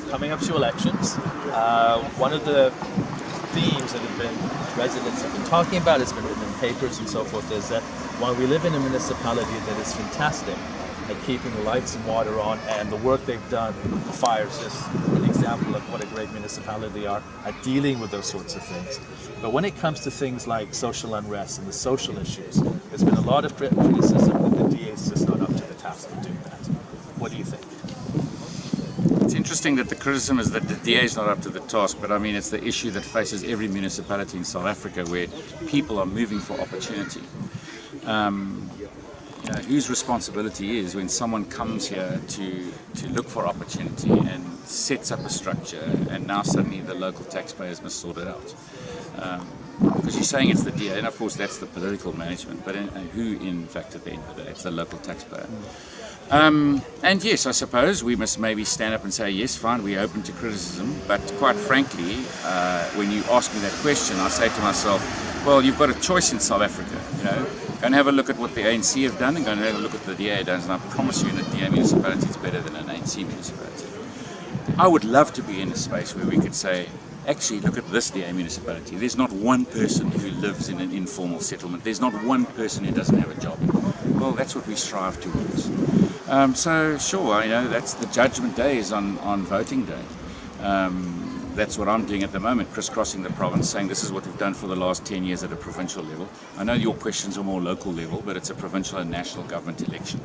Coming up to elections, one of the themes that residents have been talking about, it's been written in papers and so forth, is that while we live in a municipality that is fantastic at keeping the lights and water on, and the work they've done, the fires, just an example of what a great municipality they are at dealing with those sorts of things. But when it comes to things like social unrest and the social issues, there's been a lot of criticism that the DA is just not up to the task of doing that. What do you think? It's interesting that the criticism is that the DA is not up to the task, but I mean it's the issue that faces every municipality in South Africa where people are moving for opportunity. Whose responsibility is when someone comes here to look for opportunity and sets up a structure, and now suddenly the local taxpayers must sort it out. Because you're saying it's the DA, and of course that's the political management, but who in fact at the end of the day, it's the local taxpayer. And yes, I suppose we must maybe stand up and say, yes, fine, we're open to criticism, but quite frankly, when you ask me that question, I say to myself, well, you've got a choice in South Africa, Go and have a look at what the ANC have done and go and have a look at the DA does, and I promise you in a DA municipality it's better than an ANC municipality. I would love to be in a space where we could say, actually look at this DA municipality. There's not one person who lives in an informal settlement. There's not one person who doesn't have a job. Well, that's what we strive towards. So sure, that's the judgment day is on voting day. That's what I'm doing at the moment, crisscrossing the province, saying this is what we've done for the last 10 years at a provincial level. I know your questions are more local level, but it's a provincial and national government election.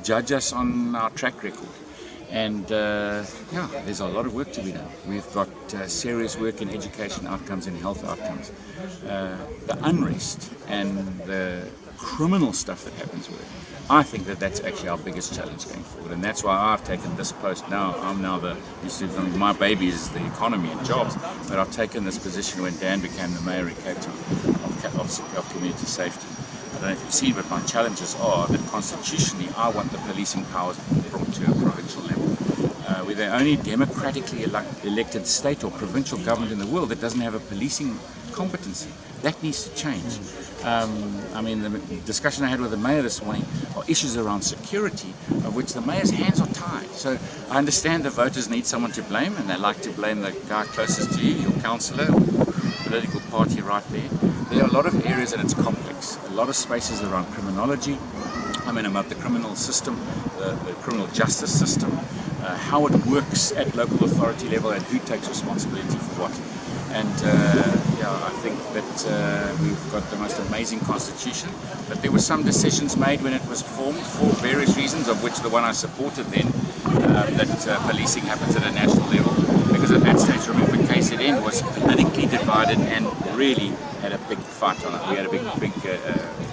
Judge us on our track record. And there's a lot of work to be done. We've got serious work in education outcomes and health outcomes. The unrest and the criminal stuff that happens with it, I think that's actually our biggest challenge going forward, and that's why I've taken this post now. I'm now my baby is the economy and jobs, but I've taken this position when Dan became the mayor in Cape Town of community safety. I don't know if you've seen, but my challenges are that constitutionally I want the policing powers brought to a provincial level. We're the only democratically elected state or provincial government in the world that doesn't have a policing competency. That needs to change. The discussion I had with the mayor this morning are issues around security, of which the mayor's hands are tied. So I understand the voters need someone to blame, and they like to blame the guy closest to you, your councillor, or political party right there. There are a lot of areas and it's complex. A lot of spaces around criminology, about the criminal system, the criminal justice system, how it works at local authority level and who takes responsibility for what. And I think that we've got the most amazing constitution, but there were some decisions made when it was formed for various reasons, of which the one I supported then, that policing happens at a national level, because at that stage, remember, KZN was politically divided and really had a big fight on it. We had a big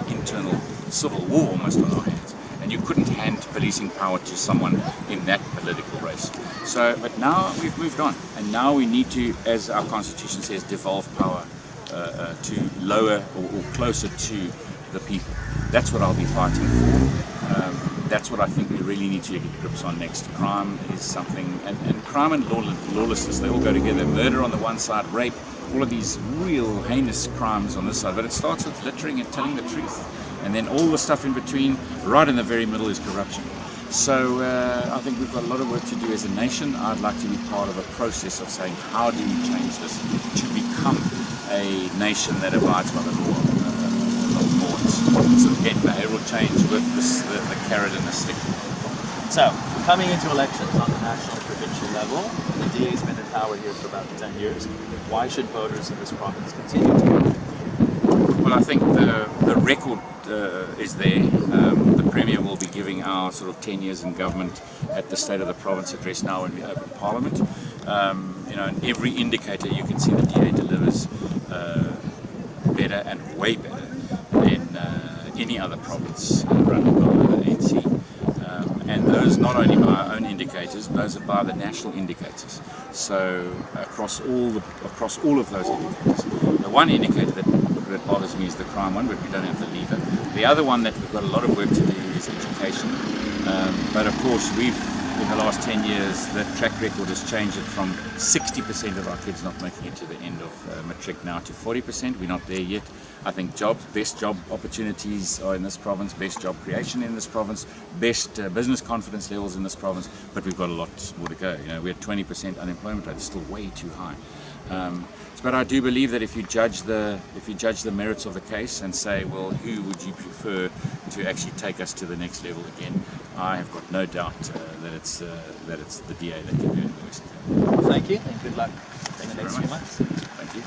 internal civil war almost on our hands, and you couldn't hand policing power to someone in that political race. So, but now we've moved on, and now we need to, as our constitution says, devolve power to lower or closer to the people. That's what I'll be fighting for. That's what I think we really need to get grips on next. Crime is something, and crime and lawlessness, they all go together. Murder on the one side, rape, all of these real heinous crimes on this side, but it starts with littering and telling the truth. And then all the stuff in between, right in the very middle, is corruption. So I think we've got a lot of work to do as a nation. I'd like to be part of a process of saying, how do we change this to become a nation that abides by the law of laws? So again, behavioural change with the carrot and the stick. So, coming into elections on the national and provincial level, the DA's been in power here for about 10 years. Why should voters in this province continue to vote? Well, I think the record is there. The Premier will be giving our sort of 10 years in government at the State of the Province address now when we open Parliament. In every indicator you can see the DA delivers better and way better than any other province run by the ANC. And those not only by our own indicators, those are by the national indicators. So across all of those indicators, the one indicator that bothers me is the crime one, but we don't have the lever. The other one that we've got a lot of work to do is education. But of course we've in the last 10 years, the track record has changed it from 60% of our kids not making it to the end of matric now to 40%. We're not there yet. I think best job opportunities are in this province, best job creation in this province, best business confidence levels in this province, but we've got a lot more to go. We're at 20% unemployment rate, it's still way too high. But I do believe that if you judge the merits of the case and say, well, who would you prefer to actually take us to the next level again, I have got no doubt that it's the DA that can do it in the Western Cape. Thank you, and good luck in the next few months. Thank you.